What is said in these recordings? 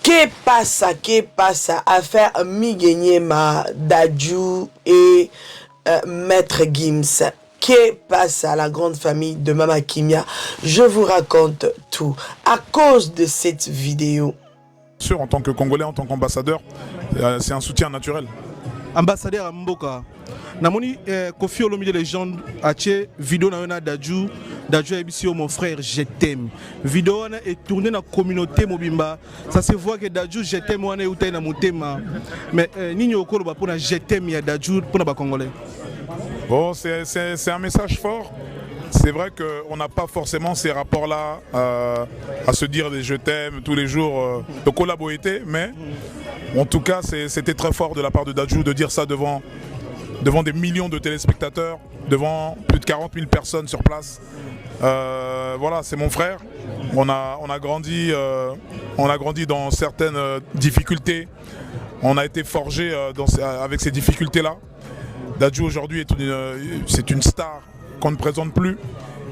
Que passa affaire Miguenyema, Dadju et Maître Gims. Que passe à la grande famille de Mama Kimia? Je vous raconte tout à cause de cette vidéo. Sûr, en tant que Congolais, en tant qu'ambassadeur, c'est un soutien naturel. Ambassadeur à Mboka. Namoni Kofi Olomide légende ache vidéo na Dadju Ebisio mon frère je t'aime. Vidéo est tournée dans la communauté mobimba. Ça se voit que Dadju je t'aime wana utai na motema. Mais nini okolo ba pona je t'aime ya Dadju pour ba Congolais. Bon, c'est un message fort. C'est vrai qu'on n'a pas forcément ces rapports-là à se dire des je t'aime tous les jours de collaborer, mais en tout cas c'était très fort de la part de Dadju de dire ça devant des millions de téléspectateurs, devant plus de 40 000 personnes sur place. Voilà, c'est mon frère. On a grandi dans certaines difficultés. On a été forgé avec ces difficultés-là. Dadju aujourd'hui c'est une star qu'on ne présente plus.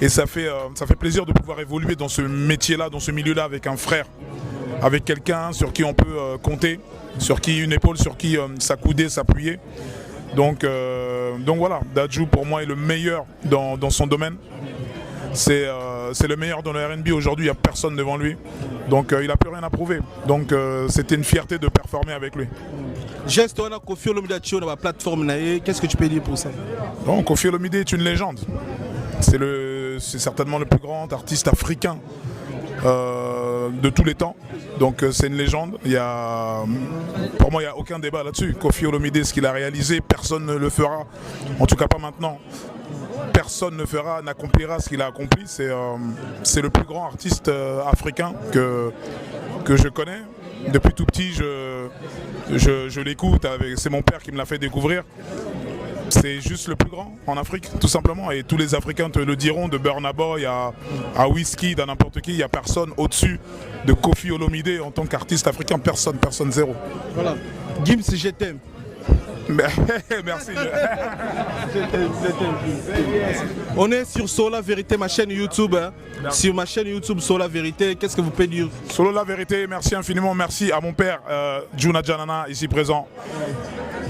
Et ça fait plaisir de pouvoir évoluer dans ce métier-là, dans ce milieu-là avec un frère, avec quelqu'un sur qui on peut compter, sur qui une épaule, sur qui s'accouder, s'appuyer. Donc voilà, Dadju pour moi est le meilleur dans son domaine. C'est le meilleur dans le R&B aujourd'hui, il n'y a personne devant lui. Donc il n'a plus rien à prouver. Donc c'était une fierté de performer avec lui. Geste, on a Kofi Olomide sur la plateforme. Qu'est-ce que tu peux dire pour ça? Donc Kofi Olomide est une légende. C'est certainement le plus grand artiste africain de tous les temps. Donc c'est une légende. Pour moi, il n'y a aucun débat là-dessus. Kofi Olomide, ce qu'il a réalisé, personne ne le fera. En tout cas pas maintenant. Personne ne fera, n'accomplira ce qu'il a accompli. C'est le plus grand artiste africain que je connais. Depuis tout petit, je l'écoute. C'est mon père qui me l'a fait découvrir. C'est juste le plus grand en Afrique, tout simplement. Et tous les Africains te le diront, de Burna Boy à Wizkid, à n'importe qui. Il n'y a personne au-dessus de Kofi Olomide en tant qu'artiste africain. Personne, zéro. Voilà. Gims, je t'aime. Merci. On est sur Sola Vérité, ma chaîne YouTube. Hein. Sur ma chaîne YouTube Sola Vérité, qu'est-ce que vous pouvez dire? Sola Vérité, merci infiniment. Merci à mon père, Juna Janana, ici présent,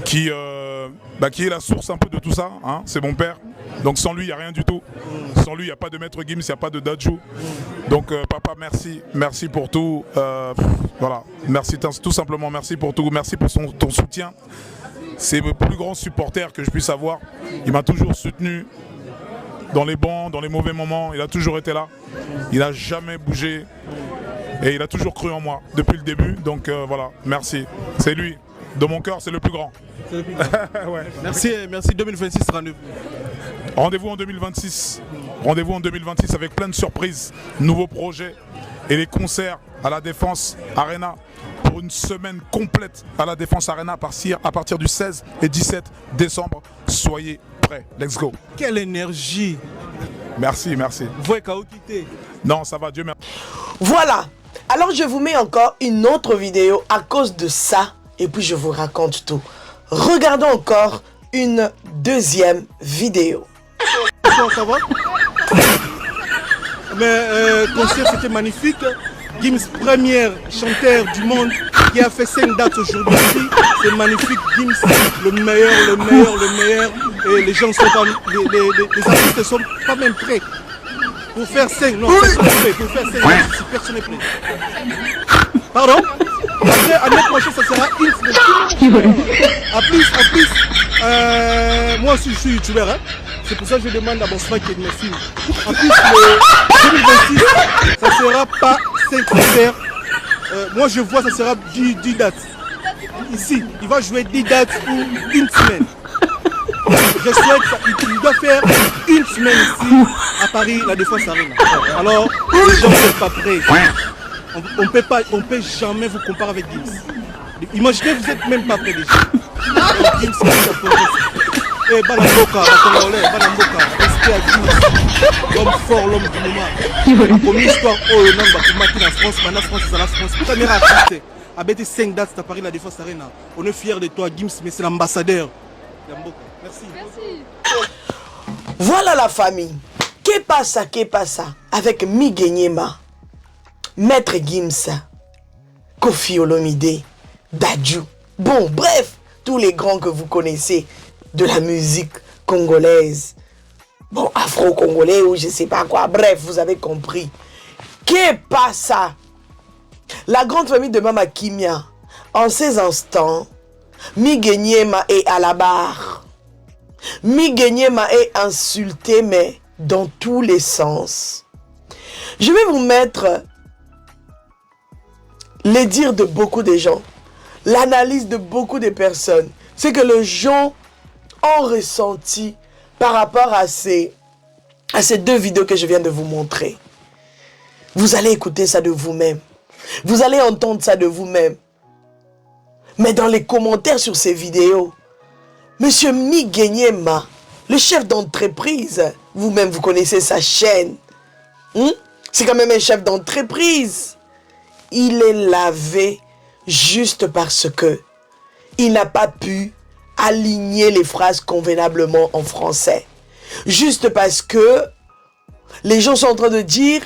qui est la source un peu de tout ça. Hein. C'est mon père. Donc sans lui, il n'y a rien du tout. Sans lui, il n'y a pas de Maître Gims, il n'y a pas de Dadju. Donc papa, merci. Merci pour tout. Voilà. Merci tout simplement. Merci pour tout. Merci pour ton soutien. C'est le plus grand supporter que je puisse avoir. Il m'a toujours soutenu dans les bons, dans les mauvais moments. Il a toujours été là. Il n'a jamais bougé. Et il a toujours cru en moi depuis le début. Donc voilà, merci. C'est lui. Dans mon cœur, c'est le plus grand. Le plus grand. Ouais. Merci 2026 rendez-vous. Rendez-vous en 2026. Rendez-vous en 2026 avec plein de surprises, nouveaux projets et les concerts à la Défense Arena pour une semaine complète à la Défense Arena à partir du 16 et 17 décembre. Soyez prêts. Let's go. Quelle énergie. Merci. Vous êtes quitté. Non, ça va, Dieu merci. Voilà. Alors je vous mets encore une autre vidéo à cause de ça et puis je vous raconte tout. Regardons encore une deuxième vidéo. Ça va? Mais concert c'était magnifique. Gims, première chanteur du monde qui a fait 5 dates aujourd'hui. C'est magnifique. Gims, le meilleur. Et les gens sont pas, les artistes ne sont pas même prêts pour faire 5. Non, personne n'est prêt. Pour faire 5 dates, si personne n'est prêt. Pardon? Après, l'année prochaine, ça sera une. En plus, moi aussi je suis youtubeur. Hein. C'est pour ça que je demande à mon frère qui me filme. En plus, le 2026, ça ne sera pas 5 concerts. Moi, je vois, ça sera 10 dates. Ici, il va jouer 10 dates pour une semaine. Je souhaite qu'il doit faire une semaine ici, à Paris, la Défense Arena. Alors, les gens ne sont pas prêts. On ne peut jamais vous comparer avec Gims. Imaginez, vous n'êtes même pas prêts déjà. Gims, c'est un peu. Eh, Banamboka, respect à Gims, l'homme fort, l'homme du moment. Comme l'histoire, oh, non, en France, maintenant France, c'est la France. Caméra artiste, avec 5 dates à Paris, la Défense Arena. On est fiers de toi, Gims, mais c'est l'ambassadeur. Merci. Voilà la famille. Que passa avec Miguenyema, Maître Gims, Koffi Olomide, Dadju. Bon, bref, tous les grands que vous connaissez de la musique congolaise. Bon, afro-congolais ou je sais pas quoi. Bref, vous avez compris. Qu'est pas ça? La grande famille de Mama Kimia, en ces instants, Miguenyema est à la barre. Miguenyema est insulté, mais dans tous les sens. Je vais vous mettre les dires de beaucoup de gens, l'analyse de beaucoup de personnes, c'est que les gens ont ressenti par rapport à ces deux vidéos que je viens de vous montrer. Vous allez écouter ça de vous-même. Vous allez entendre ça de vous-même. Mais dans les commentaires sur ces vidéos, Monsieur Miguenyema, le chef d'entreprise, vous-même vous connaissez sa chaîne. C'est quand même un chef d'entreprise. Il est lavé juste parce que il n'a pas pu aligner les phrases convenablement en français. Juste parce que les gens sont en train de dire,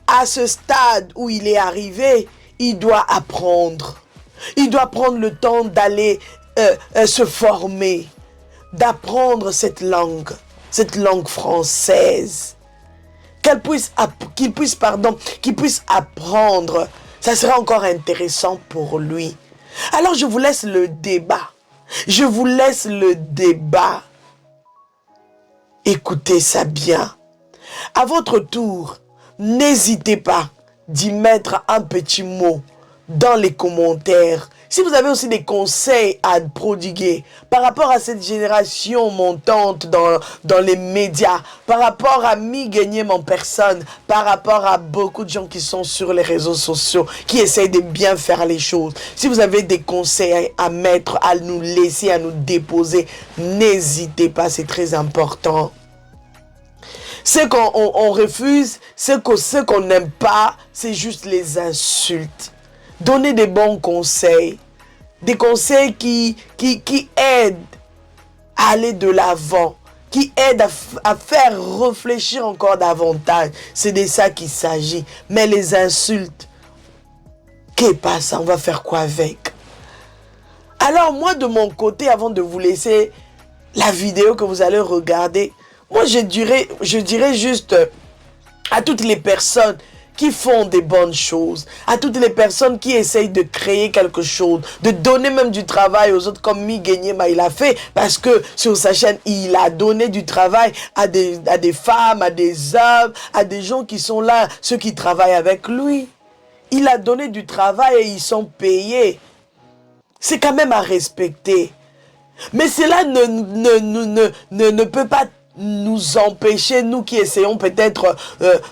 à ce stade où il est arrivé, il doit apprendre. Il doit prendre le temps d'aller se former, d'apprendre cette langue française. Qu'il puisse apprendre. Ça sera encore intéressant pour lui. Alors je vous laisse le débat. Je vous laisse le débat. Écoutez ça bien. À votre tour, n'hésitez pas d'y mettre un petit mot dans les commentaires. Si vous avez aussi des conseils à prodiguer par rapport à cette génération montante dans les médias, par rapport à Miguenyema en personne, par rapport à beaucoup de gens qui sont sur les réseaux sociaux, qui essayent de bien faire les choses. Si vous avez des conseils à mettre, à nous laisser, à nous déposer, n'hésitez pas, c'est très important. Ce qu'on refuse, ce qu'on n'aime pas, c'est juste les insultes. Donnez des bons conseils. Des conseils qui aident à aller de l'avant. Qui aident à faire réfléchir encore davantage. C'est de ça qu'il s'agit. Mais les insultes, qu'est pas ça? On va faire quoi avec? Alors moi de mon côté, avant de vous laisser la vidéo que vous allez regarder, moi je dirais juste à toutes les personnes qui font des bonnes choses, à toutes les personnes qui essayent de créer quelque chose, de donner même du travail aux autres comme Miguenyema il a fait, parce que sur sa chaîne, il a donné du travail à des femmes, à des hommes, à des gens qui sont là, ceux qui travaillent avec lui. Il a donné du travail et ils sont payés. C'est quand même à respecter. Mais cela ne peut pas nous empêcher, nous qui essayons peut-être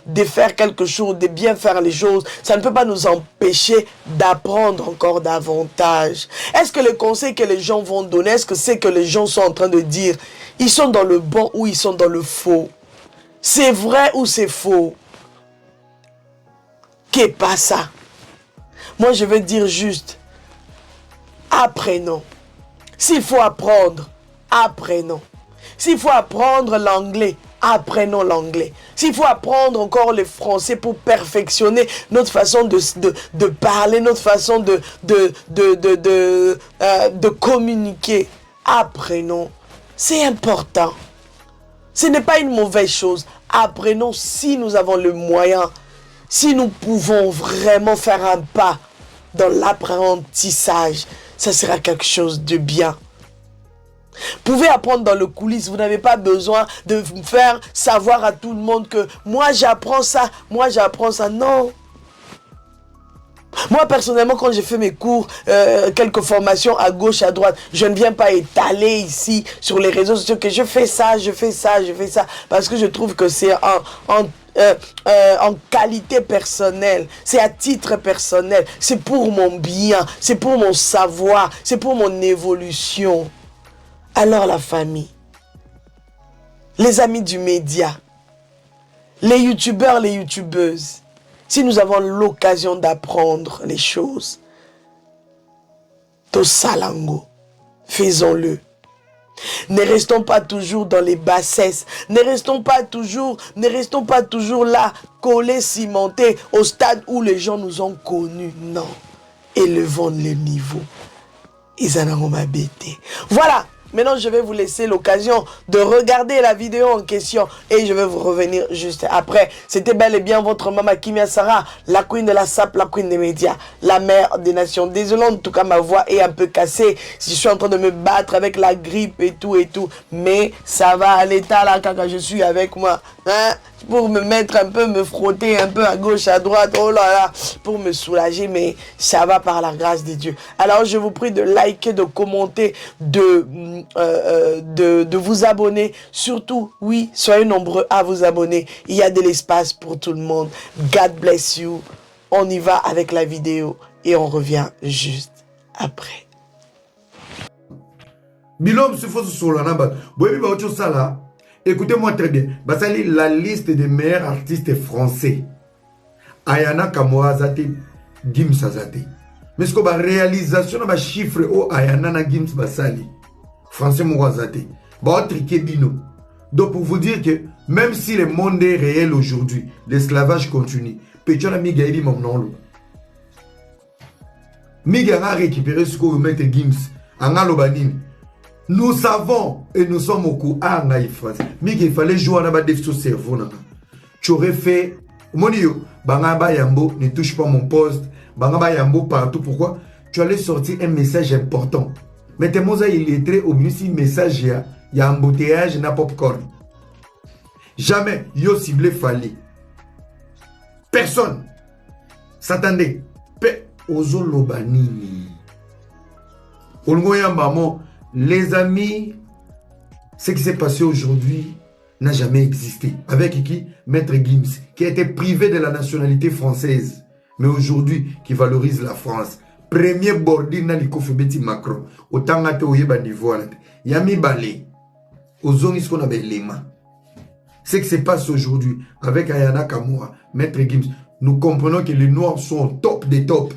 de faire quelque chose, de bien faire les choses, ça ne peut pas nous empêcher d'apprendre encore davantage. Est-ce que les conseils que les gens vont donner, est-ce que c'est que les gens sont en train de dire, ils sont dans le bon ou ils sont dans le faux? C'est vrai ou c'est faux? Qu'est pas ça? Moi je veux dire juste, apprenons. S'il faut apprendre, apprenons. S'il faut apprendre l'anglais, apprenons l'anglais. S'il faut apprendre encore le français pour perfectionner notre façon de parler, notre façon de communiquer, apprenons. C'est important. Ce n'est pas une mauvaise chose. Apprenons si nous avons le moyen, si nous pouvons vraiment faire un pas dans l'apprentissage, ça sera quelque chose de bien. Vous pouvez apprendre dans le coulisses, vous n'avez pas besoin de faire savoir à tout le monde que moi j'apprends ça, non. Moi personnellement, quand j'ai fait mes cours, quelques formations à gauche, à droite, je ne viens pas étaler ici sur les réseaux sociaux que je fais ça, parce que je trouve que c'est en qualité personnelle, c'est à titre personnel, c'est pour mon bien, c'est pour mon savoir, c'est pour mon évolution. Alors la famille, les amis du média, les youtubeurs, les youtubeuses, si nous avons l'occasion d'apprendre les choses, Tosalango, faisons-le. Ne restons pas toujours dans les bassesses, ne restons pas toujours là, collés, cimentés, au stade où les gens nous ont connus. Non, élevons le niveau. Ils en ont m'abêté. Voilà. Maintenant, je vais vous laisser l'occasion de regarder la vidéo en question et je vais vous revenir juste après. C'était bel et bien votre maman Kimia Sarah, la queen de la SAP, la queen des médias, la mère des nations. Désolé, en tout cas, ma voix est un peu cassée. Je suis en train de me battre avec la grippe et tout. Mais ça va à l'état là quand je suis avec moi. Hein? Pour me mettre un peu, me frotter un peu à gauche, à droite, oh là là, pour me soulager, mais ça va par la grâce de Dieu. Alors je vous prie de liker, de commenter, de vous abonner. Surtout, oui, soyez nombreux à vous abonner. Il y a de l'espace pour tout le monde. God bless you. On y va avec la vidéo et on revient juste après. Bilom se faut sur la naba. Boyebi ba ocho sala. Écoutez-moi très bien. Basali la liste des meilleurs artistes français. Ayana Kamoa Zate, Gims Azate. Mais ce que la réalisation de chiffre au Ayana na Gims Basali. Français Moa Zate. Ba triqué bino. Donc pour vous dire que même si le monde est réel aujourd'hui, l'esclavage continue. Pétion Miga Ebi Momnolo. Miga a récupéré ce que vous mettez Gims. Angalobanine. Nous savons et nous sommes au courant mais il fallait jouer à la cerveau. Tu aurais fait Monio, Bangaba Yambo ne touche pas mon poste, Bangaba Yambo partout. Pourquoi? Tu allais sortir un message important. Mais tes mots il est très obvious si message il y a embouteillage na popcorn. Jamais yo ciblé fallait. Personne s'attendait. Ozo Lobanini. Olgoyambamo. Les amis, ce qui s'est passé aujourd'hui n'a jamais existé. Avec qui? Maître Gims, qui a été privé de la nationalité française, mais aujourd'hui qui valorise la France. Premier bordine dans l'Ikofebeti Macron. Autant que tu as niveau. Yami Balé. Ozoni ce qu'on appelle les mains. Ce qui se passe aujourd'hui avec Ayana Kamoa, Maître Gims, nous comprenons que les Noirs sont au top des tops.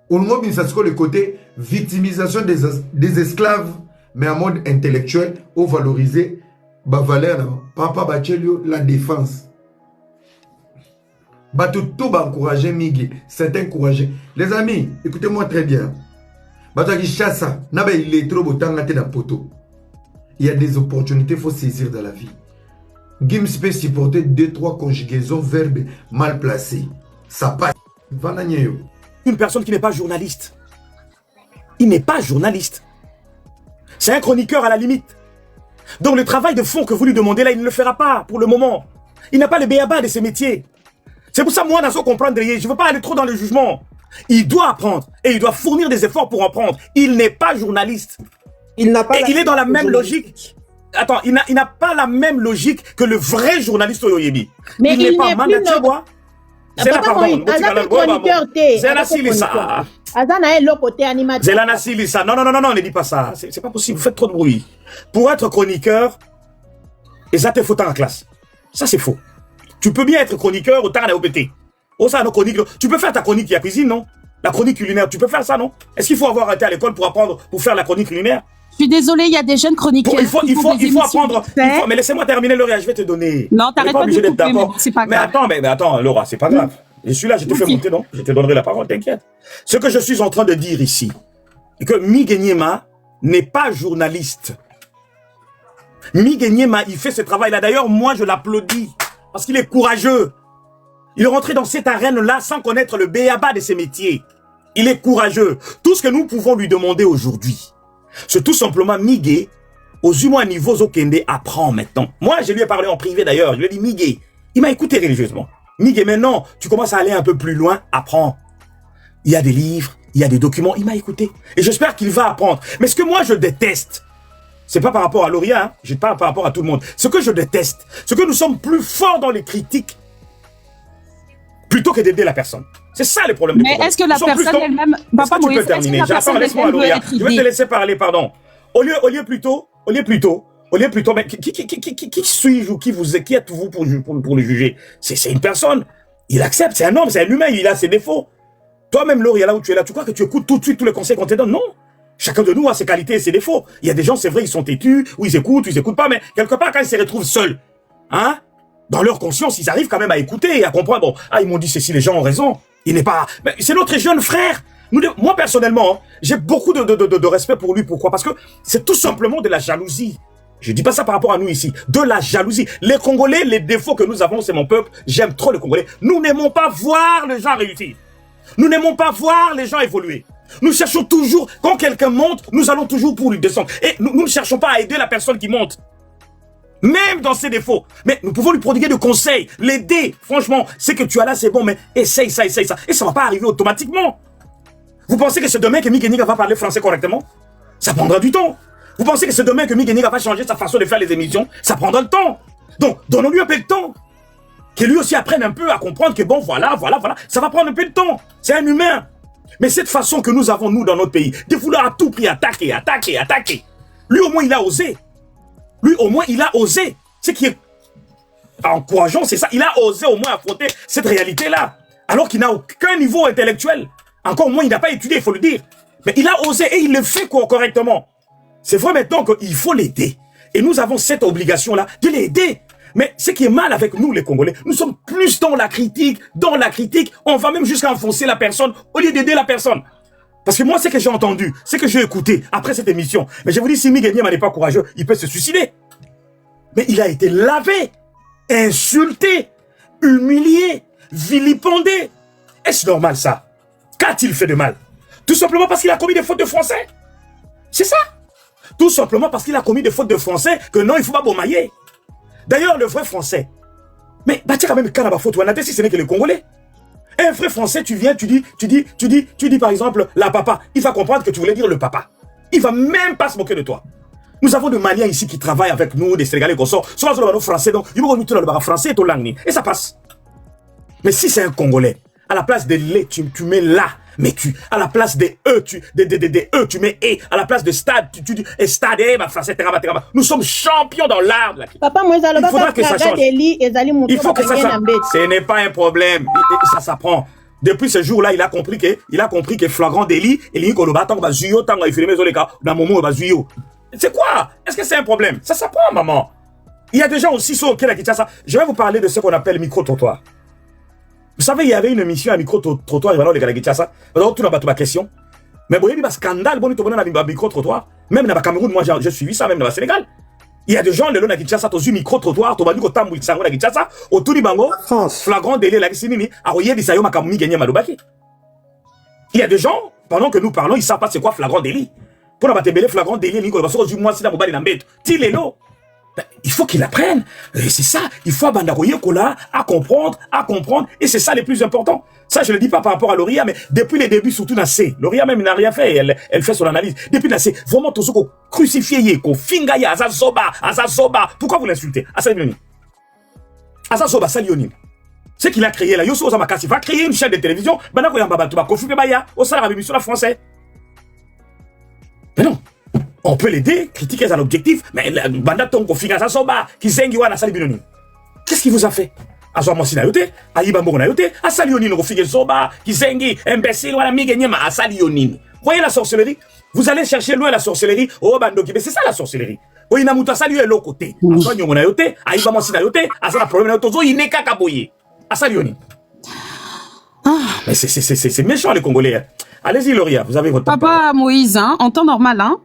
On voit bien le côté victimisation des esclaves, mais en mode intellectuel, ou valoriser valeur, papa Bachelio, la défense. Tout encourager Migi, c'est encourager. Les amis, écoutez-moi très bien. Il est trop beau temps dans poteau. Il y a des opportunités, il faut saisir dans la vie. Gims peut supporter 2-3 conjugaisons, verbes mal placés. Ça passe. Une personne qui n'est pas journaliste. Il n'est pas journaliste. C'est un chroniqueur à la limite. Donc le travail de fond que vous lui demandez là, il ne le fera pas pour le moment. Il n'a pas le béaba de ses métiers. C'est pour ça moi, dans ce comprendre, je ne veux pas aller trop dans le jugement. Il doit apprendre et il doit fournir des efforts pour apprendre. Il n'est pas journaliste. Il n'a pas. Et il est dans la même logique. Attends, il n'a pas la même logique que le vrai journaliste Oyoyebi. Mais il n'est pas mandaté, quoi. C'est la pardon. Zelana Silissa. Non, ne dis pas ça. C'est pas possible. Vous faites trop de bruit. Pour être chroniqueur, et ça te faut en classe. Ça, c'est faux. Tu peux bien être chroniqueur au temps à OPT. Tu peux faire ta chronique à cuisine, non? La chronique culinaire, tu peux faire ça, non? Est-ce qu'il faut avoir été à l'école pour apprendre, pour faire la chronique culinaire? Je suis désolée, il y a des jeunes chroniqueurs. Il faut apprendre. Mais laissez-moi terminer le je vais te donner. Non, t'arrêtes pas de me couper, mais c'est pas grave. Mais attends, Laura, c'est pas grave. Je suis là, je te fais monter, non? Je te donnerai la parole, t'inquiète. Ce que je suis en train de dire ici, c'est que Miguenyema n'est pas journaliste. Miguenyema, il fait ce travail-là. D'ailleurs, moi, je l'applaudis. Parce qu'il est courageux. Il est rentré dans cette arène-là sans connaître le béaba de ses métiers. Il est courageux. Tout ce que nous pouvons lui demander aujourd'hui, c'est tout simplement Miguel, aux humains niveaux Okende, apprend maintenant. Moi, je lui ai parlé en privé d'ailleurs. Je lui ai dit, Miguel, il m'a écouté religieusement. Miguel, maintenant, tu commences à aller un peu plus loin, apprends. Il y a des livres, il y a des documents, il m'a écouté. Et j'espère qu'il va apprendre. Mais ce que moi, je déteste, c'est pas par rapport à Lauria, hein, je parle par rapport à tout le monde. Ce que je déteste, c'est que nous sommes plus forts dans les critiques plutôt que d'aider la personne. C'est ça le problème. Mais est-ce que la personne elle-même... Papa Moïse, est-ce que la personne elle-même veut être aidée? Je vais te laisser parler, pardon. Au lieu plutôt, mais qui suis-je ou qui êtes-vous pour le juger? C'est une personne. Il accepte, c'est un homme, c'est un humain, il a ses défauts. Toi-même, Lauria, là où tu es là, tu crois que tu écoutes tout de suite tous les conseils qu'on te donne? Non. Chacun de nous a ses qualités et ses défauts. Il y a des gens, c'est vrai, ils sont têtus, ou ils écoutent pas, mais quelque part, quand ils se retrouvent seuls, hein, dans leur conscience, ils arrivent quand même à écouter et à comprendre. Bon, ils m'ont dit ceci, les gens ont raison. Il n'est pas... C'est notre jeune frère. Moi, personnellement, j'ai beaucoup de respect pour lui. Pourquoi? Parce que c'est tout simplement de la jalousie. Je dis pas ça par rapport à nous ici. De la jalousie. Les Congolais, les défauts que nous avons, c'est mon peuple. J'aime trop les Congolais. Nous n'aimons pas voir les gens réussir. Nous n'aimons pas voir les gens évoluer. Nous cherchons toujours, quand quelqu'un monte, nous allons toujours pour lui descendre. Et nous ne cherchons pas à aider la personne qui monte. Même dans ses défauts. Mais nous pouvons lui prodiguer des conseils, l'aider. Franchement, c'est que tu as là, c'est bon, mais essaye ça, essaye ça. Et ça ne va pas arriver automatiquement. Vous pensez que c'est demain que Miguel Niga va parler français correctement? Ça prendra du temps. Vous pensez que c'est demain que Miguel Niga va changer sa façon de faire les émissions? Ça prendra le temps. Donc, donnons-lui un peu de temps. Que lui aussi apprenne un peu à comprendre que bon, voilà. Ça va prendre un peu de temps. C'est un humain. Mais cette façon que nous avons, nous, dans notre pays, de vouloir à tout prix attaquer. Lui, au moins, il a osé. Ce qui est encourageant, c'est ça. Il a osé au moins affronter cette réalité-là. Alors qu'il n'a aucun niveau intellectuel. Encore moins, il n'a pas étudié, il faut le dire. Mais il a osé et il le fait correctement. C'est vrai maintenant qu'il faut l'aider. Et nous avons cette obligation-là de l'aider. Mais ce qui est mal avec nous, les Congolais, nous sommes plus dans la critique. On va même jusqu'à enfoncer la personne au lieu d'aider la personne. Parce que moi, ce que j'ai entendu, ce que j'ai écouté après cette émission, mais je vous dis, si Miguel Niama n'est pas courageux, il peut se suicider. Mais il a été lavé, insulté, humilié, vilipendé. Est-ce normal ça? Qu'a-t-il fait de mal? Tout simplement parce qu'il a commis des fautes de français. C'est ça. Tout simplement parce qu'il a commis des fautes de français que non, il ne faut pas bomailler. D'ailleurs, le vrai français, mais bah tu quand même quand faute, si ce n'est que les Congolais. Un vrai français, tu viens, tu dis par exemple la papa. Il va comprendre que tu voulais dire le papa. Il va même pas se moquer de toi. Nous avons des Maliens ici qui travaillent avec nous, des Sénégalais qui sont nos français, donc ils vont nous dire le français et ton langue. Et ça passe. Mais si c'est un Congolais, à la place de les, tu mets là. Mais à la place des E, tu mets E. À la place de stade, tu dis stade, ma français, teraba. Nous sommes champions dans l'art de la critique. Papa, moi, il faudra que ça change. Il faut que ça change. Ce n'est pas un problème. Ça s'apprend. Depuis ce jour-là, il a compris que flagrant délit, et il c'est quoi? Est-ce que c'est un problème? Ça s'apprend, maman. Il y a des gens aussi sur auquel ça. Je vais vous parler de ce qu'on appelle micro-trottoir. Vous savez, il y avait une émission à micro-trottoir, il va les gars ça. Alors, tu n'as pas toute ma question. Mais bon, il y a un scandale, bon, tu as un micro-trottoir. Même dans le Cameroun, moi, j'ai suivi ça, même dans le Sénégal. Il y a des gens, les gens qui ont un micro-trottoir, tu vas dire que tu as un micro-trottoir, autour du bango, flagrant délai, la Kissinini, à Royer, il y a des gens, pendant que nous parlons, ils ne savent pas c'est quoi flagrant délit. Pour la battre flagrant délit, il faut qu'il apprenne. C'est ça. Il faut abandoyer Kola à comprendre. Et c'est ça le plus important. Ça, je le dis pas par rapport à Loria, mais depuis les débuts, surtout Nassé. Loria même n'a rien fait. Elle fait son analyse. Depuis Nassé, vraiment, tout ce qu'on crucifié, qu'on fingaya, Azazoba. Pourquoi vous l'insultez? Azazoba, Salionim. Ce qu'il a créé là, Yosso Ozamakasi va créer une chaîne de télévision. Maintenant, il y a un babatuba, Kofi Baya, au salaire de la français. Mais non. On peut l'aider, critiquer à l'objectif, mais Bandaton Kofinga Soba, qui zengiwa na salibinoni. Qu'est-ce qu'il vous a fait? Azwamasi na yote, Aïbambo na yote, Asalioni no Kofinga Soba, qui zengi, imbécile, wala migenyema, Asalioni. Voyez la sorcellerie? Vous allez chercher loin la sorcellerie, oh Bandoki, mais c'est ça la sorcellerie. Oui, Namuta Saliu est l'autre côté. Azwanyongo na yote, Aïbamasi na yote, Asala problème na yotozo, Ineka Kaboye. Asalioni. Mais c'est méchant les Congolais. Allez-y, Loria, vous avez votre Papa Moïse, hein, en temps normal, hein,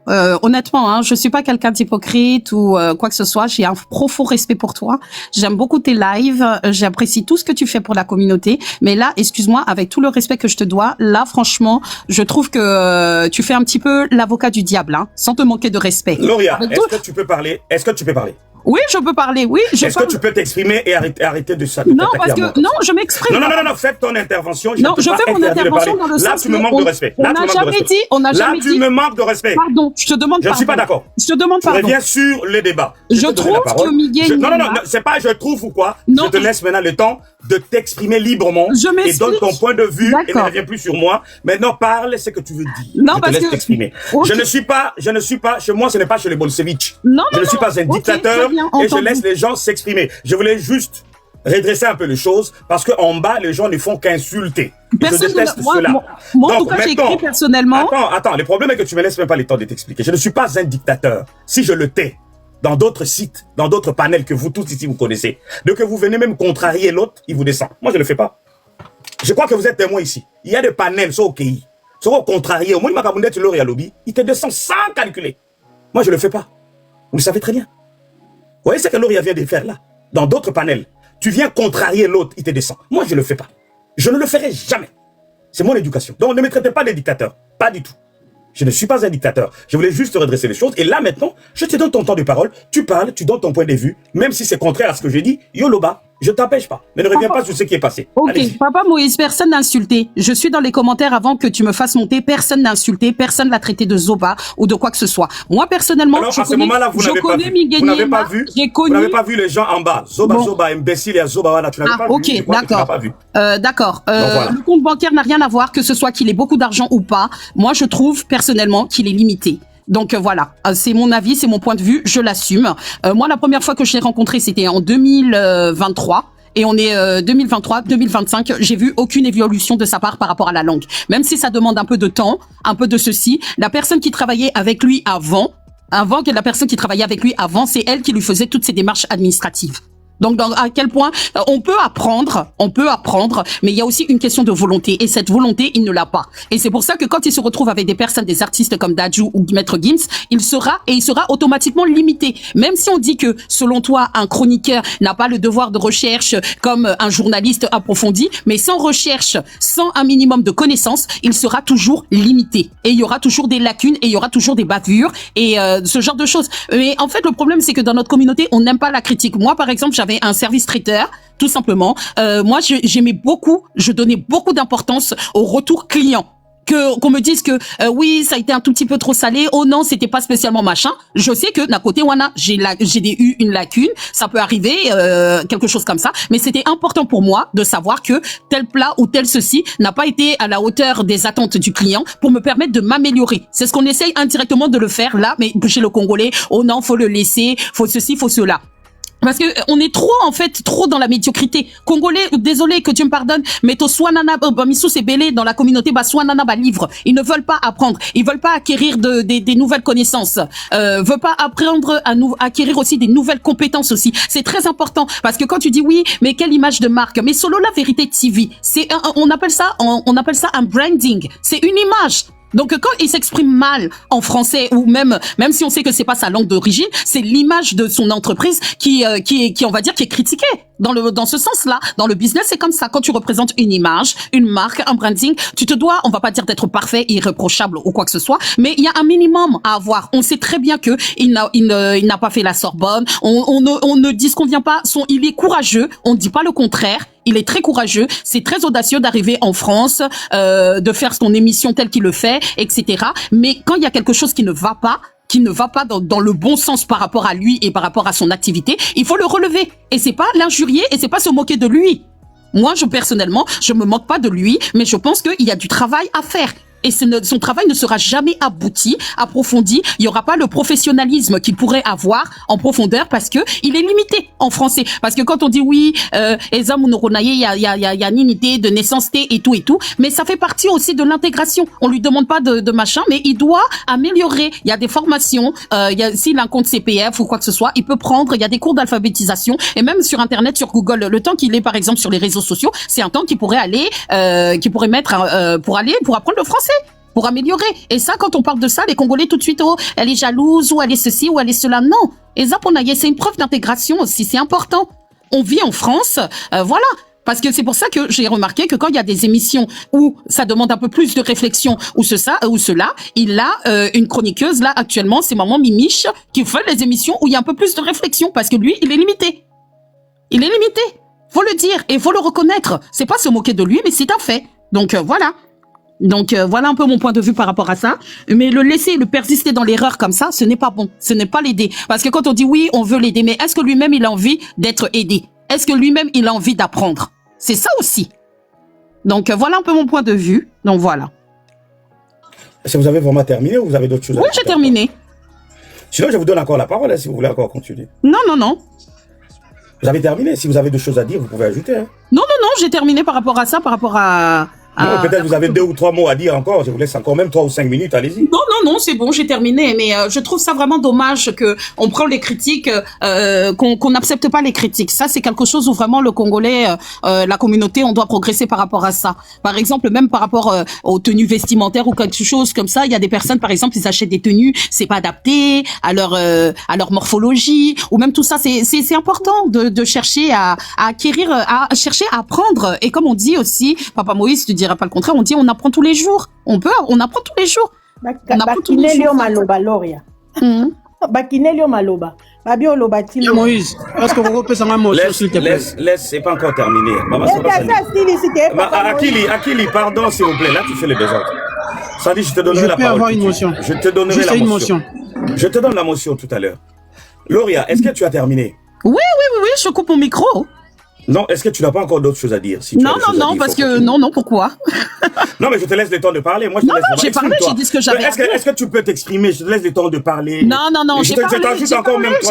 honnêtement, hein, je suis pas quelqu'un d'hypocrite ou quoi que ce soit. J'ai un profond respect pour toi. J'aime beaucoup tes lives. J'apprécie tout ce que tu fais pour la communauté. Mais là, excuse-moi, avec tout le respect que je te dois, là, franchement, je trouve que tu fais un petit peu l'avocat du diable, hein, sans te manquer de respect. Loria, est-ce que tu peux parler? Oui, je peux parler, oui. Est-ce que tu peux t'exprimer et arrêter de ça? Non, parce que, non, je m'exprime. Non, fais ton intervention. Non, je fais mon intervention dans le sens là, tu me manques de respect. On n'a jamais dit, Là, tu me manques de respect. Pardon, je te demande pardon. Je ne suis pas d'accord. Je te demande pardon. Je reviens sur les débats. Je trouve que Miguel... Non, c'est pas je trouve ou quoi. Je te laisse maintenant le temps de t'exprimer librement. Et donne ton point de vue et ne reviens plus sur moi. Maintenant, parle ce que tu veux dire. Non, je te laisse t'exprimer. Je ne suis pas, chez moi, ce n'est pas chez les Bolcheviks. Je ne suis pas un dictateur et je laisse les gens s'exprimer. Je voulais juste redresser un peu les choses parce qu'en bas, les gens ne font qu'insulter. Je déteste cela. Moi, en tout cas, j'ai écrit personnellement. Attends, le problème est que tu me laisses même pas le temps de t'expliquer. Je ne suis pas un dictateur. Si je le tais, dans d'autres sites, dans d'autres panels que vous tous ici vous connaissez, de que vous venez même contrarier l'autre, il vous descend. Moi, je ne le fais pas. Je crois que vous êtes témoin ici. Il y a des panels, ça, OK. Ce au contrarié, au moins, tu l'aurais à lobby, il te descend sans calculer. Moi, je le fais pas. Vous le savez très bien. Vous voyez ce que Lauria vient de faire là? Dans d'autres panels. Tu viens contrarier l'autre, il te descend. Moi, je le fais pas. Je ne le ferai jamais. C'est mon éducation. Donc, ne me traitez pas de dictateur. Pas du tout. Je ne suis pas un dictateur. Je voulais juste redresser les choses. Et là, maintenant, je te donne ton temps de parole. Tu parles, tu donnes ton point de vue. Même si c'est contraire à ce que j'ai dit, Yoloba, je t'empêche pas. Mais ne reviens pas sur ce qui est passé. Ok, Papa Moïse, personne n'a insulté. Je suis dans les commentaires avant que tu me fasses monter. Personne n'a insulté. Personne n'a traité de Zoba ou de quoi que ce soit. Moi, personnellement, alors, à ce moment-là, vous n'avez pas vu. Vous n'avez pas vu. Vous n'avez pas vu les gens en bas. Zoba, bon. Zoba, imbécile et Zoba, voilà, tu n'avais pas vu. Ok, d'accord. D'accord. Voilà. Le compte bancaire n'a rien à voir, que ce soit qu'il ait beaucoup d'argent ou pas. Moi, je trouve personnellement qu'il est limité. Donc voilà, c'est mon avis, c'est mon point de vue, je l'assume. Moi, la première fois que je l'ai rencontré, c'était en 2023. Et on est 2023, 2025, j'ai vu aucune évolution de sa part par rapport à la langue. Même si ça demande un peu de temps, un peu de ceci, la personne qui travaillait avec lui avant que la personne qui travaillait avec lui avant, c'est elle qui lui faisait toutes ces démarches administratives. Donc, à quel point on peut apprendre, mais il y a aussi une question de volonté. Et cette volonté, il ne l'a pas. Et c'est pour ça que quand il se retrouve avec des personnes, des artistes comme Dadju ou Maître Gims, il sera automatiquement limité. Même si on dit que, selon toi, un chroniqueur n'a pas le devoir de recherche comme un journaliste approfondi, mais sans recherche, sans un minimum de connaissances, il sera toujours limité. Et il y aura toujours des lacunes et il y aura toujours des bavures et ce genre de choses. Mais en fait, le problème, c'est que dans notre communauté, on n'aime pas la critique. Moi, par exemple, j'avais un service traiteur, tout simplement. Moi, j'aimais beaucoup, je donnais beaucoup d'importance au retour client. Qu'on me dise que oui, ça a été un tout petit peu trop salé, oh non, c'était pas spécialement machin. Je sais que d'un côté Wana, j'ai eu une lacune, ça peut arriver, quelque chose comme ça, mais c'était important pour moi de savoir que tel plat ou tel ceci n'a pas été à la hauteur des attentes du client pour me permettre de m'améliorer. C'est ce qu'on essaye indirectement de le faire là, mais chez le Congolais, oh non, faut le laisser, faut ceci, faut cela. Parce que on est trop dans la médiocrité. Congolais, désolé que Dieu me pardonne, mais to swanana bamisou c'est belé dans la communauté ba swanana ba livre. Ils ne veulent pas apprendre, ils veulent pas acquérir des nouvelles connaissances. Veulent pas apprendre à acquérir aussi des nouvelles compétences aussi. C'est très important parce que quand tu dis oui, mais quelle image de marque? Mais Solo la vérité TV, on appelle ça un branding. C'est une image. Donc quand il s'exprime mal en français ou même si on sait que c'est pas sa langue d'origine, c'est l'image de son entreprise qui on va dire qui est critiquée. Dans ce sens-là, dans le business, c'est comme ça. Quand tu représentes une image, une marque, un branding, tu te dois, on va pas dire d'être parfait, irréprochable ou quoi que ce soit, mais il y a un minimum à avoir. On sait très bien que il n'a pas fait la Sorbonne. On ne disconvient pas. Il est courageux. On ne dit pas le contraire. Il est très courageux. C'est très audacieux d'arriver en France, de faire son émission telle qu'il le fait, etc. Mais quand il y a quelque chose qui ne va pas dans le bon sens par rapport à lui et par rapport à son activité, il faut le relever. Et c'est pas l'injurier et c'est pas se moquer de lui. Moi, personnellement, je me moque pas de lui, mais je pense qu'il y a du travail à faire. Et son travail ne sera jamais abouti, approfondi. Il y aura pas le professionnalisme qu'il pourrait avoir en profondeur parce que il est limité en français. Parce que quand on dit oui, il y a une unité de naissance et tout, mais ça fait partie aussi de l'intégration. On lui demande pas de machin, mais il doit améliorer. Il y a des formations, s'il a un compte CPF ou quoi que ce soit, il peut prendre, il y a des cours d'alphabétisation et même sur Internet, sur Google, le temps qu'il est par exemple sur les réseaux sociaux, c'est un temps qu'il pourrait aller, mettre pour apprendre le français. Pour améliorer. Et ça, quand on parle de ça, les Congolais tout de suite, oh, elle est jalouse, ou elle est ceci, ou elle est cela. Non. Et ça, c'est une preuve d'intégration aussi, c'est important. On vit en France, voilà. Parce que c'est pour ça que j'ai remarqué que quand il y a des émissions où ça demande un peu plus de réflexion, ou cela, il a une chroniqueuse, là, actuellement, c'est Maman Mimiche, qui fait les émissions où il y a un peu plus de réflexion, parce que lui, il est limité. Il est limité. Faut le dire, et faut le reconnaître. C'est pas se moquer de lui, mais c'est un fait. Donc, voilà. Donc voilà un peu mon point de vue par rapport à ça. Mais le persister dans l'erreur comme ça, ce n'est pas bon. Ce n'est pas l'aider. Parce que quand on dit oui, on veut l'aider, mais est-ce que lui-même il a envie d'être aidé? Est-ce que lui-même il a envie d'apprendre? C'est ça aussi. Donc voilà un peu mon point de vue. Donc voilà. Est-ce que vous avez vraiment terminé ou vous avez d'autres choses à dire? Oui, j'ai terminé. Sinon, je vous donne encore la parole si vous voulez encore continuer. Non. Vous avez terminé. Si vous avez d'autres choses à dire, vous pouvez ajouter. Hein. Non, j'ai terminé par rapport à ça, par rapport à Peut-être vous avez 2 ou 3 mots à dire encore. Je vous laisse encore même 3 ou 5 minutes. Allez-y. Non, c'est bon, j'ai terminé. Mais je trouve ça vraiment dommage que on prend les critiques, qu'on n'accepte pas les critiques. Ça, c'est quelque chose où vraiment le Congolais, la communauté, on doit progresser par rapport à ça. Par exemple, même par rapport aux tenues vestimentaires ou quelque chose comme ça, il y a des personnes, par exemple, ils achètent des tenues, c'est pas adapté à leur morphologie, ou même tout ça. C'est important de chercher à acquérir, à chercher à apprendre. Et comme on dit aussi, Papa Moïse, tu diras pas le contraire, on dit on apprend tous les jours. On apprend tous les jours. On apprend tous les jours. Moïse, est-ce que vous pouvez un mot s'il te plaît? Laisse, c'est pas encore terminé. Akili, pardon s'il vous plaît. Là, tu fais le désordre. Ça dit, je te donnerai la parole. Je peux avoir une motion. Je te donnerai la motion. Je te donne la motion tout à l'heure. Loria, est-ce que tu as terminé? Oui, je coupe mon micro. Non, est-ce que tu n'as pas encore d'autres choses à dire? Non, parce que non, pourquoi? Non, mais je te laisse le temps de parler. Moi, non, j'ai parlé, j'ai dit ce que j'avais. Est-ce que tu peux t'exprimer? Je te laisse le temps de parler. Non, j'ai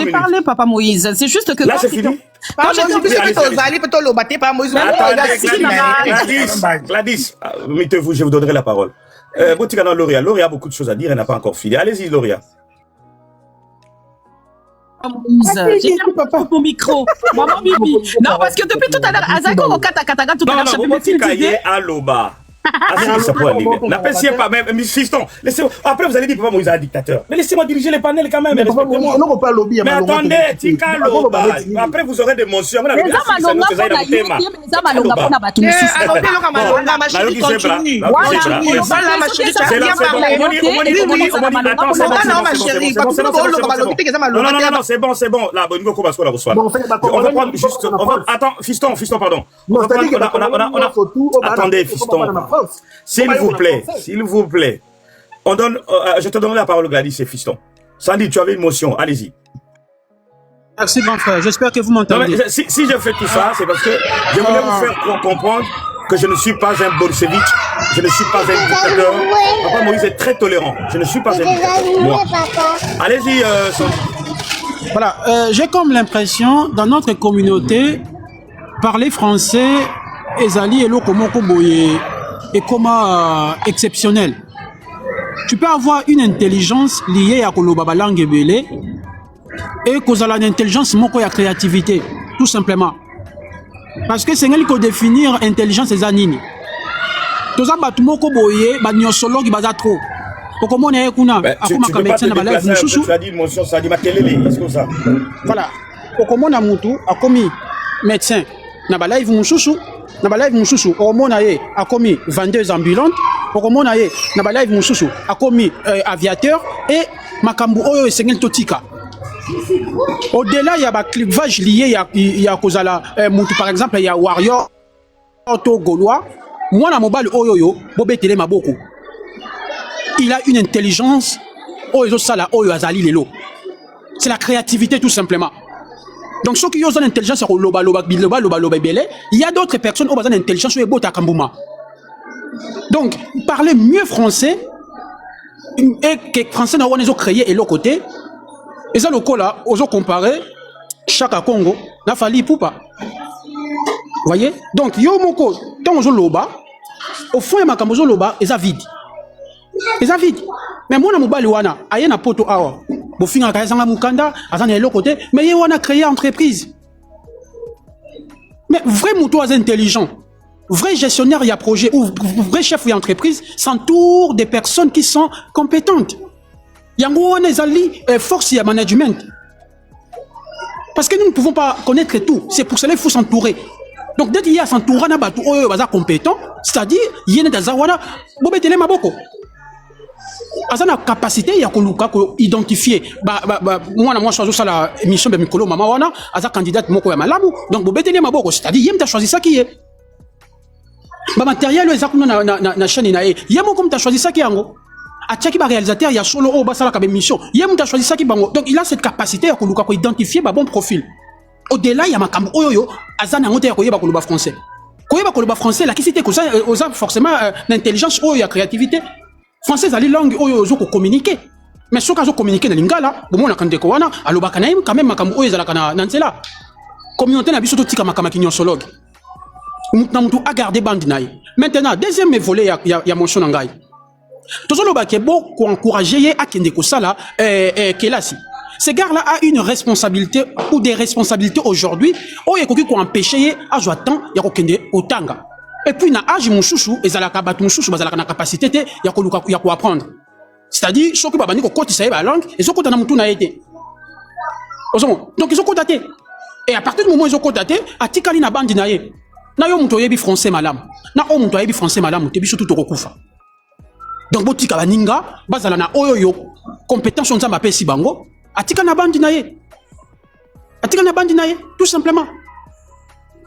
parlé, Papa Moïse. C'est juste que là, c'est fini. Gladys, mettez-vous, je vous donnerai la parole. Botikana Loria a beaucoup de choses à dire, elle n'a pas encore fini. Allez-y, Loria. J'ai perdu mon micro. Maman Bibi. Non, parce que depuis tout à l'heure, Azako Kataga, tout à l'heure, je ça peut aller. N'appréciez pas même, fiston. Après, vous allez dire, Papa Moïse est un dictateur. Mais laissez-moi diriger les panels quand même. Mais attendez, Tika Loba. Après, vous aurez des mentions. Non, c'est bon. Là, attends, fiston, pardon. Attendez, fiston. S'il vous plaît. On donne, je te donne la parole, Gladys et fiston. Sandy, tu avais une motion, allez-y. Merci, grand frère. J'espère que vous m'entendez. Si je fais tout ça, c'est parce que je voulais vous faire comprendre que je ne suis pas un bolchevique, je ne suis pas un dictateur. Papa Moïse est très tolérant. Je ne suis pas un dictateur. Moi. Allez-y, Sandy. Voilà, j'ai comme l'impression, dans notre communauté, parler français, ezali elo komoko boye et comment exceptionnel. Tu peux avoir une intelligence liée à koloba ba langue ebele et kozala une intelligence moko ya créativité, tout simplement. Parce que c'est ngeli ko définir intelligence eza nini. Toza batu moko boye ba nyosologi baza trop. Okomona ye kuna akoma ka médecin na ba live mususu. Tu as dit une motion, ça dit makelele, est-ce que ça? Voilà. Okomona mutu akomi médecin na ba live mususu. Na ba live mususu okomona ye akomi vendeuse ambulante, okomona ye na ba live mususu akomi aviateur et makambu oyo esengeli totika. Au-delà il y a ba clivage lié il y a kozala mutu par exemple il y a warrior auto gaulois mwana mobali oyo bobetele maboko. Il a une intelligence oyo sala oyo azali lelo. C'est la créativité tout simplement. Donc, ceux qui ont une intelligence, il y a d'autres personnes qui ont une intelligence sur les Kambuma. Donc, parler mieux français et que français n'a pas créé et l'autre côté, et ça, le cas là, aux comparer, chaque Congo n'a fallu pour pas. Vous voyez? Donc, yo moko, quand on joue loba, au fond, il y a un loba, et ça vide. Et ça vide. Mais moi, je suis wana, aye na poto awa. Bo finga ka zanga mukanda, azana l'autre côté, mais il wana créé entreprise. Mais vrai mouton intelligent, vrai gestionnaire il y a projet ou vrai chef il y a entreprise s'entoure des personnes qui sont compétentes. Yango wana ezali force il y a management. Parce que nous ne pouvons pas connaître tout, c'est pour cela qu'il faut s'entourer. Donc dès qu'il y a s'entourer na batu oyo baza compétent, c'est-à-dire yene dazawana bobetele maboko. Asa na capacité ya koluka ko identifier moi choisi ça la émission de Mikolo mama wana asa candidate moko ya malamu donc bobetele maboko c'est-à-dire yem ta choisi ça qui est ba matériel ezakuna na chaîne na yem comme ta choisi ça qui yango atiaki ba réalisateur ya solo o basala ka émission yem ta choisi ça qui bango donc il a cette capacité ya koluka ko identifier ba bon profil au-delà ya makambo oyo asa na ngote ya koyeba koluba français la qui cité ko ça forcément l'intelligence oyo ya créativité. Français ali langue oyo zo ko communiquer mais soka zo communiquer na lingala bomona kandeko wana alobaka na quand même makambo oyo ezalaka na nzela communauté na biso to tika makama kinyosologue Mutu a gardé Bandinaï. Maintenant, deuxième volet, il y a mon chonangai. Tout ça, le beau pour encourager à Kende Kosala, Kelasi. Ce gars-là a une responsabilité ou des responsabilités aujourd'hui. Oh, il y a quelqu'un qui a empêché à jouer temps, il y a Kende Otanga. Et puis, na âge mon chouchou, et zalaka bat mon chouchou, bazalaka na capacité, il y a quoi apprendre. C'est-à-dire, ce que babani ko koti saye ba langue, et ce que na mutu na été. Donc, ils ont contacté. Et à partir du moment où ils ont contacté, à Tikali na bandi na ye. Na yo mutu yebi français malam. Na o mutu yebi français malam, mutu biso tout okufa. Donc, botika baninga, bazala na oyo compétence on zamba pesi bango, atika na bandi na ye. Atika na bandi na ye, tout simplement.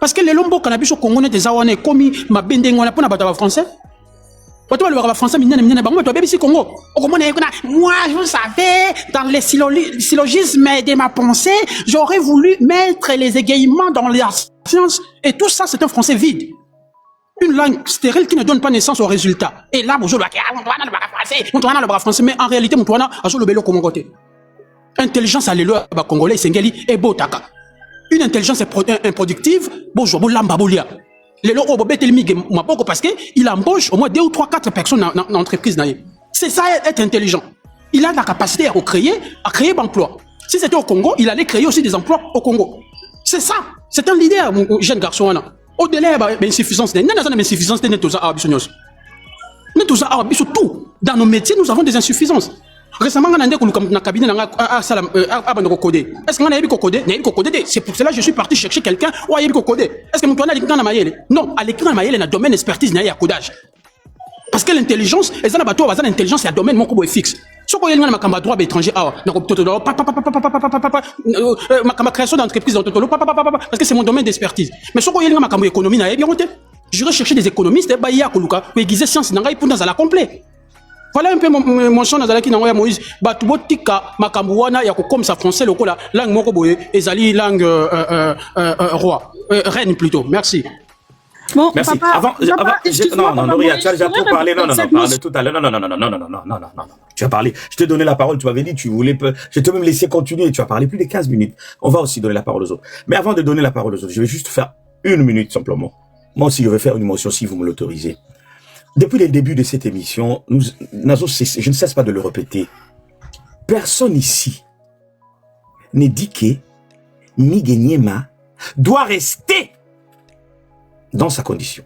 Parce que les lombo cannabis au Congo des awane komi ma bende ngona pona bata français. Bato le français minene bango to bébé si Congo. Moi vous savez dans les syllogismes de ma pensée, j'aurais voulu mettre les égayements dans la science et tout ça c'est un français vide. Une langue stérile qui ne donne pas naissance au résultat. Et là, bonjour, le français, mais en réalité, Moutouana a joué le bélo comme côté. Intelligence à l'élo, congolais, Sengeli, et Botaka. Une intelligence improductive, bonjour, Bolamba Bolia. L'élo, parce qu'il embauche au moins 2 ou 3, 4 personnes dans l'entreprise. C'est ça être intelligent. Il a la capacité à créer d'emplois. Si c'était au Congo, il allait créer aussi des emplois au Congo. C'est ça. C'est un leader, mon jeune garçon. Au-delà de l'insuffisance, tout. Dans nos métiers, nous avons des insuffisances. Récemment, on a dit que le cabinet a codé. Est-ce qu'on a eu codé? C'est pour cela que je suis parti chercher quelqu'un ou a eu codé. Est-ce que nous avons l'écran dans Mayele? Non, à l'écran dans Mayele, il y a un domaine d'expertise, il y a un codage. Parce que l'intelligence, l'intelligence, c'est un domaine mon fixe. Ce qu'on y a dans droit étranger, ma création d'entreprise, parce que c'est mon domaine d'expertise. Mais ce qu'on y a dans l'économie, je vais chercher des économistes, et pour aiguiser science, pour dans la complet. Voilà un peu mon chant dans la Moïse. Batubotika, Makambuana, Yako comme ça français, le la langue mokoboye, ezali langue roi, reine plutôt. Merci. Bon, merci. Papa, Non, Ria, tu as déjà trop parlé. Non, parle tout à l'heure. Non. Tu as parlé. Je te donnais la parole, tu m'avais dit, tu voulais. Je te même laisser continuer. Tu as parlé plus de 15 minutes. On va aussi donner la parole aux autres. Mais avant de donner la parole aux autres, je vais juste faire 1 minute simplement. Moi aussi, je vais faire une motion si vous me l'autorisez. Depuis le début de cette émission, je ne cesse pas de le répéter. Personne ici ne dit que Miguel Niema doit rester dans sa condition.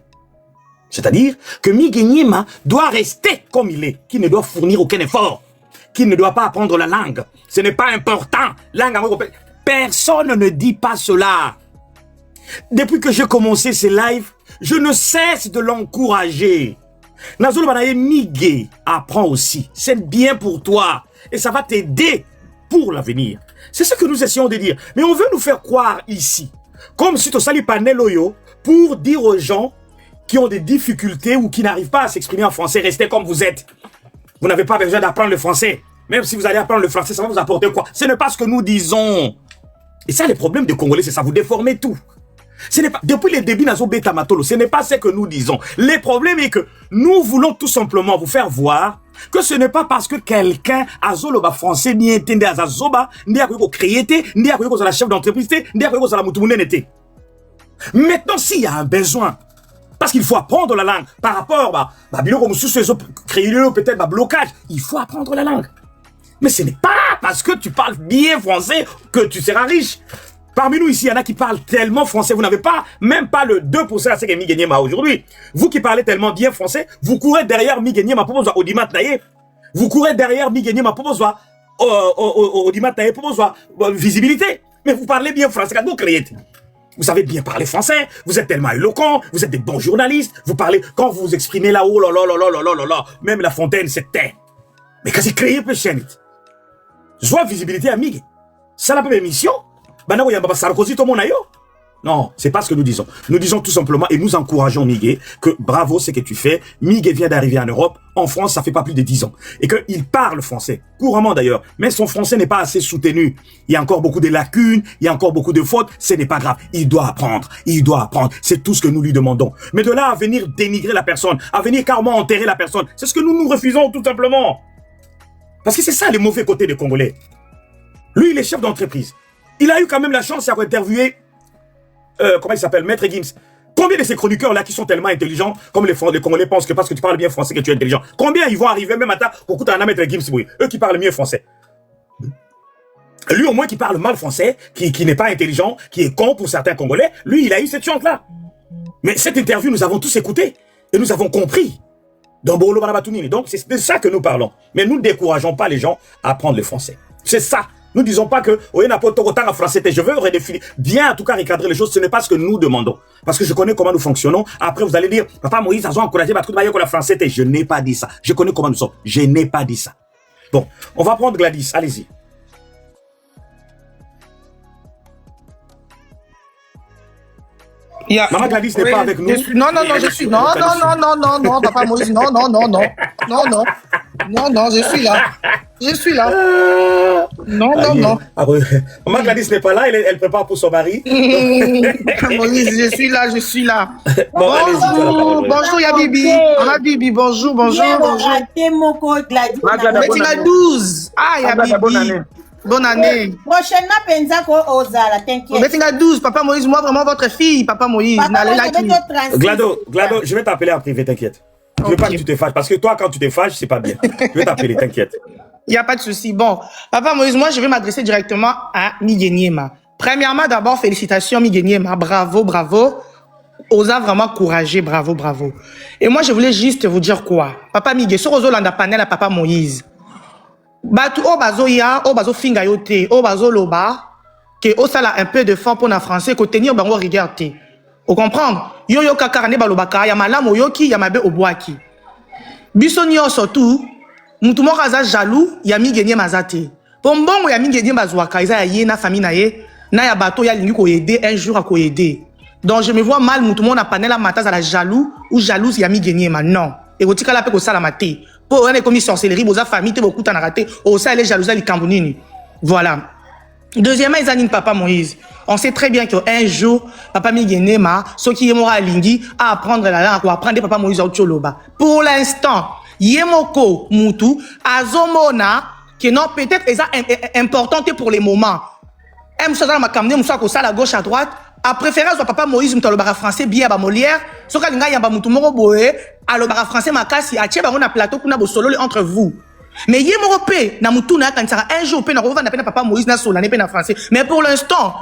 C'est-à-dire que Miguel Niema doit rester comme il est, qu'il ne doit fournir aucun effort, qu'il ne doit pas apprendre la langue. Ce n'est pas important. Personne ne dit pas cela. Depuis que j'ai commencé ces lives, je ne cesse de l'encourager. Nazolo Banaye Miguel apprend aussi. C'est bien pour toi. Et ça va t'aider pour l'avenir. C'est ce que nous essayons de dire. Mais on veut nous faire croire ici, comme si tu sali panel oyo, pour dire aux gens qui ont des difficultés ou qui n'arrivent pas à s'exprimer en français, restez comme vous êtes. Vous n'avez pas besoin d'apprendre le français. Même si vous allez apprendre le français, ça va vous apporter quoi? Ce n'est pas ce que nous disons. Et ça, les problèmes des Congolais, c'est ça, vous déformez tout. Ce n'est pas, depuis le début, ce n'est pas ce que nous disons. Le problème est que nous voulons tout simplement vous faire voir que ce n'est pas parce que quelqu'un a zoloba français, ni entende à zoba, ni a créé, ni a la chef d'entreprise, ni a la moutounenete. Maintenant, s'il y a un besoin, parce qu'il faut apprendre la langue, par rapport à créer peut-être un blocage, il faut apprendre la langue. Mais ce n'est pas parce que tu parles bien français que tu seras riche. Parmi nous ici, il y en a qui parlent tellement français, vous n'avez pas, même pas le 2% à ce que Miguel Niema aujourd'hui. Vous qui parlez tellement bien français, vous courez derrière Miguel Niema pour besoin Audimat Naye. Vous courez derrière Miguel Niema pour besoin Audimat Naye pour besoin visibilité. Mais vous parlez bien français, quand vous créez. Vous savez bien parler français, vous êtes tellement éloquent, vous êtes des bons journalistes, vous parlez, quand vous vous exprimez là, oh là là là là là là là, même La Fontaine c'était. Mais quand c'est créé, peu chaîne. Je vois visibilité à Miguel. C'est la première mission. Non, c'est pas ce que nous disons. Nous disons tout simplement, et nous encourageons Miguel, que bravo ce que tu fais. Miguel vient d'arriver en Europe. En France, ça fait pas plus de 10 ans. Et qu'il parle français, couramment d'ailleurs. Mais son français n'est pas assez soutenu. Il y a encore beaucoup de lacunes, il y a encore beaucoup de fautes. Ce n'est pas grave. Il doit apprendre. C'est tout ce que nous lui demandons. Mais de là à venir dénigrer la personne, à venir carrément enterrer la personne, c'est ce que nous refusons tout simplement. Parce que c'est ça le mauvais côté des Congolais. Lui, il est chef d'entreprise. Il a eu quand même la chance d'interviewer, comment il s'appelle, Maître Gims. Combien de ces chroniqueurs-là qui sont tellement intelligents, comme les Congolais pensent que parce que tu parles bien français que tu es intelligent, combien ils vont arriver même à ta pour écouter un Maître Gims, eux qui parlent mieux français. Lui au moins qui parle mal français, qui n'est pas intelligent, qui est con pour certains Congolais, lui il a eu cette chance-là. Mais cette interview, nous avons tous écouté et nous avons compris. Donc c'est de ça que nous parlons. Mais nous ne décourageons pas les gens à apprendre le français. C'est ça. Nous ne disons pas que je veux redéfinir, bien en tout cas recadrer les choses, ce n'est pas ce que nous demandons. Parce que je connais comment nous fonctionnons. Après, vous allez dire, Papa Moïse, ça a encouragé ma truc de la français. Je n'ai pas dit ça. Je connais comment nous sommes. Je n'ai pas dit ça. Bon, on va prendre Gladys. Allez-y. Maman Gladys n'est pas avec nous. Non, je suis. Non, Papa Moïse, non, je suis là. Je suis là. Non. Maman Gladys n'est pas là, elle prépare pour son mari. Moïse, je suis là. Bon, bonjour, Yabibi. Bibi, bonjour. Mettez la 12. Ah, Yabibi. Bonne année. Prochainement, Penzako Ozala, t'inquiète. Mettez la 12, Papa Moïse, moi vraiment votre fille, Papa Moïse. Glado, je vais t'appeler en privé, t'inquiète. Je veux pas que tu te fâches, parce que toi, quand tu te fâches, c'est pas bien. Je vais t'appeler, t'inquiète. Il n'y a pas de souci. Bon, Papa Moïse, moi, je vais m'adresser directement à Migueniema. Premièrement, d'abord, félicitations, Migueniema. Bravo. Osa vraiment courageux, bravo. Et moi, je voulais juste vous dire quoi. Papa Miguel, sur Ozolanda panel à Papa Moïse. Batu o bazo ya, o bazo finga yote, o bazo loba, que o sala un peu de fond pour na français, ko tenir bango rigueur te. Vous comprenez? Yo kakarane balobaka, ya malamu yoki, ya mabe oboaki. Biso nyonso surtout, mutu moko aza jaloux, ya migenye mazate. Pombongo ya migenye bazwaka, iza ya ye na famille na ye, na ya bato ya lingi ko aider un jour à ko aider. Donc je me vois mal mutu mona panela mataz à la jaloux ou jalouse ya migenye ma non. Et vous tika la pe ko sala maté. Pour on est comme sorcellerie, vos famille te beaucoup t'en a raté. Au ça les jalousies les cambonini. Voilà. Deuxièmement, ils animent Papa Moïse. On sait très bien qu'un jour, Papa Migenema, ceux qui est à Lingi, à apprendre la langue, ou apprendre Papa Moïse au Tcholoba. Pour l'instant, Yemoko Moutou, Azomona, qui non peut-être importante pour les moments. M. Sozala m'a camé, Moussa Kosa, à gauche, à droite. A préférence de Papa Moïse, Moutalobara français, bien à Molière. Ce qu'il y a Moutou Moroboé, à l'obara français, Makasi, à Tchèba, on a plateau, qu'on a solo entre vous. Mais y est Moropé, na Moutou, na Kansara, un jour, on va na Papa Moïse, na Sola, na français. Mais pour l'instant,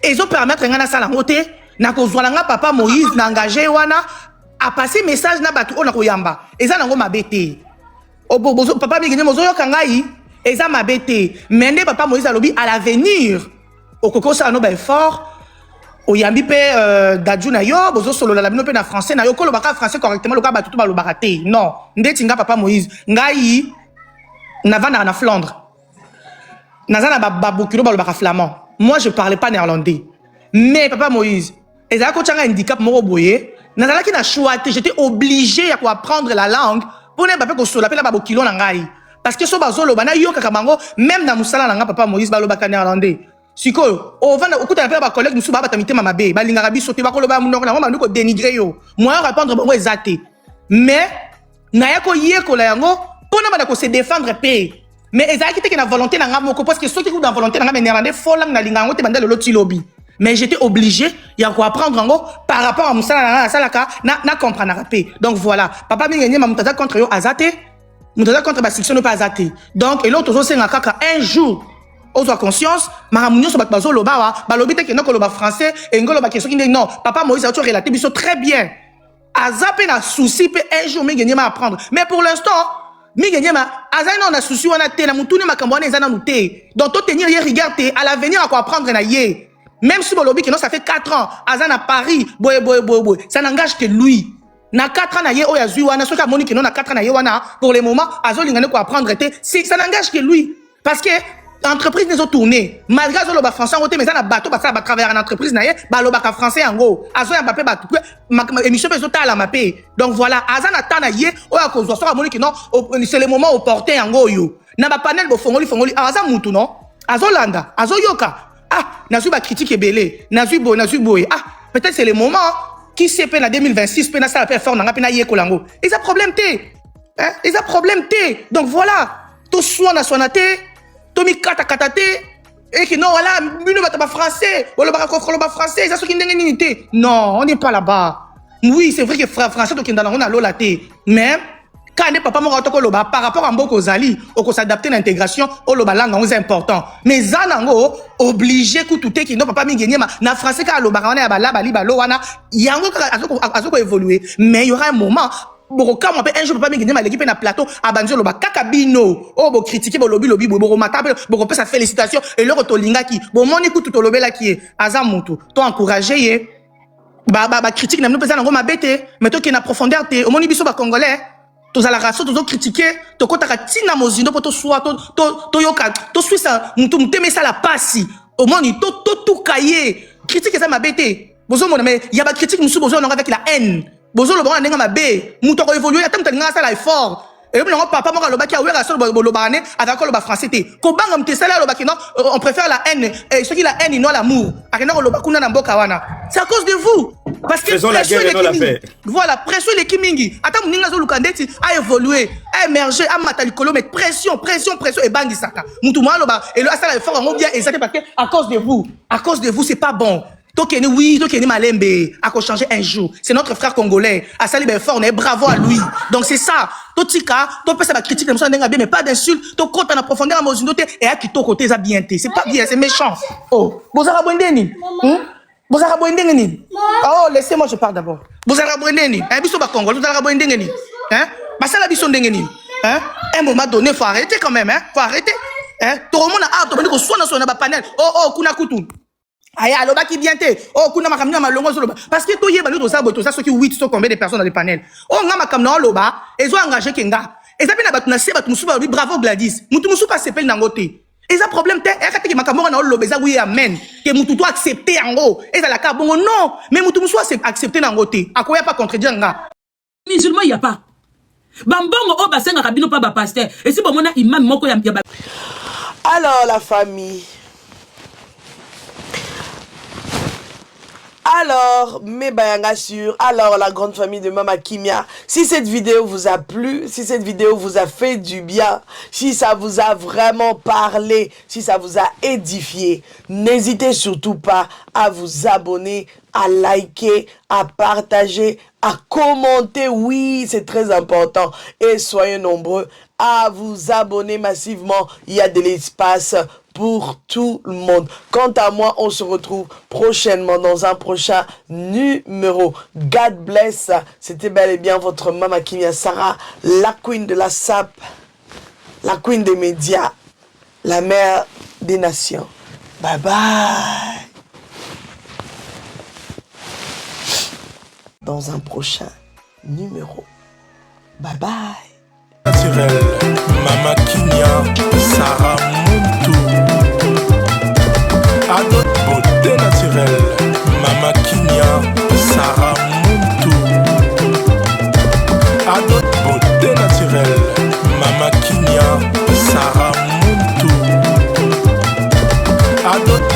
ils ont permettre à ça la montée, na Kozwalanga, Papa Moïse, na engagé, wana, à passer message na Batou, on a Koyamba. Et ça, n'a pas bêté. Papa Miguel, Mozoyo Kangaï, et ça m'a bêté. Mais Papa Moïse a lobby à l'avenir. Au Coco, ça, no fort. O yambi pe dadju na yo bozo solo la bino pe na français na yo ko lo baka français correctement lo ka batutu ba lo baraté non ndeti nga Papa Moïse ngai na vana na Flandre nazana babukiro ba lo baka flamand. Moi je parlais pas néerlandais mais Papa Moïse ezala ko tchanga handicap moko boye nazala ki na choix j'étais obligé à apprendre la langue pour ne pas pe ko solo pe la babukilo na ngai parce que so bazolo bana yo kaka bango même na musala na nga Papa Moïse ba lo baka néerlandais. Siko, on va écouter un peu ma collègue, nous sommes à tamité mamabe, balingarabi sauté, bakoloba munoko, na mama ko dénigrer yo. Moi répondre bon exacté. Mais na yako yeko la yango, pona bana ko se défendre paix. Mais ezaki te que na volonté na ngamoko parce que ceux qui ont dans volonté na néerlandais faut lang na lingango te banda le loti lobby. Mais j'étais obligé ya ko apprendre ngo par rapport à musala na salaka na comprendre na paix. Donc voilà, papa mingenye mamutaza contre yo azate, mutaza contre ba section pas azate. Donc et l'autre aussi nga kaka un jour on a conscience, Maramounio sur Bakbazo Loba, Balobite qui n'a que français, et Ngolo Bakeso qui dit non, Papa Moïse a toujours relaté, ils sont très bien. Azapé n'a souci, peut un jour, mais gagner à apprendre. Mais pour l'instant, mais gagner à Azana on a souci, on a té, la moutoune Makambouane, Zana mouté. Donc, tout tenir, regarder, à l'avenir, à quoi apprendre, na yé. Même si Bolobi, non, ça fait 4 ans, Azana Paris, boy, ça n'engage que lui. Na 4 ans, na yé, oya zuwana, ce qu'a moni qui non, na 4 ans, na yé, wana, pour les moments, Azolingane, quoi apprendre, ça n'engage que lui. Parce que, entreprise ne sont tournées malgré que le français on mais ça na bateau parce que travers une entreprise na ye ba lo baka français en gros azo ya mbappé ba émission bezo ta la mapé donc voilà azana tana ye o ya ko zo so amoni ki non c'est le moment opportun en gros yo na ba panel bo fongoli aza mutu non azo landa azo yoka na su ba critique belé na su boy peut-être c'est le moment qui sait pe na 2026 pe na ça peut faire na pe na ye ko lango ils a problème té donc voilà tout soit na sonaté Tomi kata te Et que non, voilà, nous sommes français. On est français. Ça, non, on n'est pas là-bas. Oui, c'est vrai que français, on a l'olaté. Mais, quand on est papa, par rapport à Mboko Zali, on s'adapter à l'intégration, on a langue, c'est important. Mais Zanango, obligé que tout est qui n'a pas mis gagné, na français, quand on est là, il y a un évoluer. Mais il y aura un moment, quand on peut un jour pas gagner l'équipe na plateau abanzo loba kakabino oh bo critiquer bo lobby bo matabe bo pe sa félicitation et le rotolinga qui bon mon écoute tout lobela qui est azamuntu to encourager ba critique na nous pesa na ngoma bête mais to qui na profondeur te au moni biso ba congolais tous à la race tous critiquer to kota tina mozindo pour to soit to yoka to suisa mutu muteme ça la passi au moni to tout cahier critique ça ma bête bozo mon mais il y a ba critique musu bozo avec la haine. Bozo le bon nenga mabe muto ko évoluer atam tanga ça la fort et puis non papa mo loba ki awera so lo bané avec le français té ko banga mtesala lo baki non on préfère la haine et ce qui la haine non l'amour akena lo bakuna na mboka wana c'est à cause de vous parce que faisons la guerre et non la paix. Voilà pression l'équipe mingi atam ninga zo lukandeti a évolué a émergé a matalikolo mais pression et bangi saka mutu mo loba et le ça la fort on bien exact parce que à cause de vous c'est pas bon. Tokeni oui, Tokeni Malembe, a changer un jour. C'est notre frère congolais. A sali ben fort, on est bravo à lui. Donc c'est ça. Totika, to peut ça va critique comme ça bien, mais pas d'insulte. To compte en profondeur à Mozindo et à qui to côté ça bien. C'est pas bien, c'est méchant. Oh, Bozara Bwendeni. Bozara Bwendeni. Oh, laissez-moi je parle d'abord. Bozara Bwendeni. Un biso ba Congo, Bozara Bwendeni. Hein? Basala biso ndengeni. Hein? Un moment donné, faut arrêter quand même, hein? Faut arrêter. Hein? Tout le monde a hâte, on soit dans son panel. Oh, kuna kutu. Aya aloba qui bien té oh kuna makamna malongo soloba parce que to yeba nous to ça ceux qui 8 sont combien de personnes dans les panels oh nga makamna loba ezo engagé kenga eza pe na batu na se batu musuba lui bravo Gladys mutu musu pas sepel nangote eza problème té e ka te makamona na loba eza oui amen que mutu to accepter yango eza la ka bongo non mais mutu musu accepter nangote akoya pas contredire nga musulman y a pas bambongo o basenga kabino pa ba pasteur et si bon mona imam moko ya alors la famille. Alors, mes bayanga sur, alors la grande famille de Mama Kimia, si cette vidéo vous a plu, si cette vidéo vous a fait du bien, si ça vous a vraiment parlé, si ça vous a édifié, n'hésitez surtout pas à vous abonner, à liker, à partager, à commenter, oui, c'est très important. Et soyez nombreux à vous abonner massivement, il y a de l'espace pour tout le monde. Quant à moi, on se retrouve prochainement dans un prochain numéro. God bless. C'était bel et bien votre Mama Kimia Sarah, la queen de la SAP, la queen des médias, la mère des nations. Bye bye. Dans un prochain numéro. Bye bye. Naturel, Mama Kimia Sarah Muntu. Adot beauté naturelle, Mama Kimia Sarah Muntu. Adot beauté naturelle, Mama Kimia Sarah Muntu. Adot